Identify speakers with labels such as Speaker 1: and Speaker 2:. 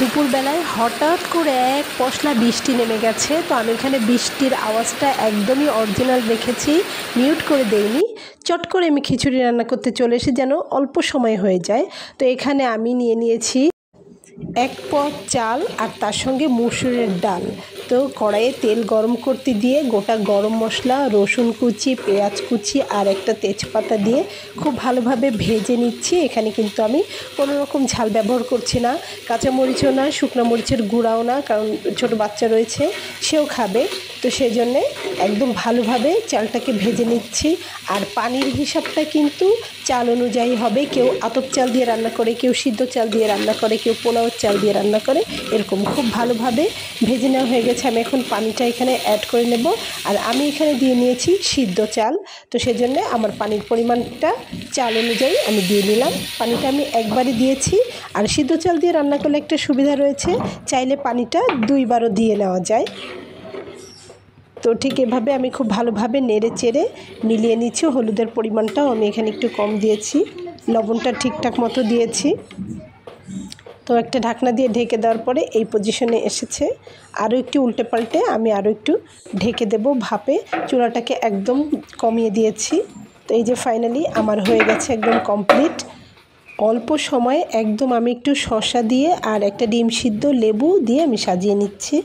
Speaker 1: দুপুরবেলায় হঠাৎ করে এক পশলা বৃষ্টি নেমে গেছে। তো আমি এখানে বৃষ্টির আওয়াজটা একদমই অরিজিনাল রেখেছি, মিউট করে দেইনি। চট করে আমি খিচুড়ি রান্না করতে চলে এসে যেন অল্প সময় হয়ে যায়। তো এখানে আমি নিয়ে নিয়েছি 1 পদ চাল আর তার সঙ্গে মসুরের ডাল। তো কড়াইয়ে তেল গরম করতে দিয়ে গোটা গরম মশলা, রসুন কুচি, পেঁয়াজ কুচি আর একটা তেজপাতা দিয়ে খুব ভালোভাবে ভেজে নিচ্ছি। এখানে কিন্তু আমি কোনো রকম ঝাল ব্যবহার করছি না, কাঁচামরিচও না, শুকনো মরিচের গুঁড়াও না, কারণ ছোট বাচ্চা রয়েছে, সেও খাবে। তো সেই জন্যে একদম ভালোভাবে চালটাকে ভেজে নিচ্ছি। আর পানির হিসাবটা কিন্তু চাল অনুযায়ী হবে। কেউ আতপ চাল দিয়ে রান্না করে, কেউ সিদ্ধ চাল দিয়ে রান্না করে, কেউ পোলাওর চাল দিয়ে রান্না করে, এরকম খুব ভালোভাবে ভেজে নেওয়া হয়ে গেছে। আমি এখন পানিটা এখানে অ্যাড করে নেব। আর আমি এখানে দিয়ে নিয়েছি সিদ্ধ চাল, তো সেজন্য আমার পানির পরিমাণটা চাল অনুযায়ী আমি দিয়ে নিলাম। পানিটা আমি একবারই দিয়েছি। আর সিদ্ধ চাল দিয়ে রান্না করলে একটা সুবিধা রয়েছে, চাইলে পানিটা 2 বারও দিয়ে নেওয়া যায়। তো ঠিক এভাবে আমি খুব ভালোভাবে নেড়ে চেড়ে মিলিয়ে নিচ্ছি। হলুদের পরিমাণটাও আমি এখানে একটু কম দিয়েছি, লবণটা ঠিকঠাক মতো দিয়েছি। তো একটা ঢাকনা দিয়ে ঢেকে দেওয়ার পরে এই পজিশনে এসেছে। আরও একটু উল্টে পাল্টে আমি আরও একটু ঢেকে দেব ভাপে। চুলাটাকে একদম কমিয়ে দিয়েছি। তো এই যে ফাইনালি আমার হয়ে গেছে একদম কমপ্লিট। অল্প সময়ে একদম আমি একটু শসা দিয়ে আর একটা ডিম সিদ্ধ, লেবু দিয়ে আমি সাজিয়ে নিচ্ছি।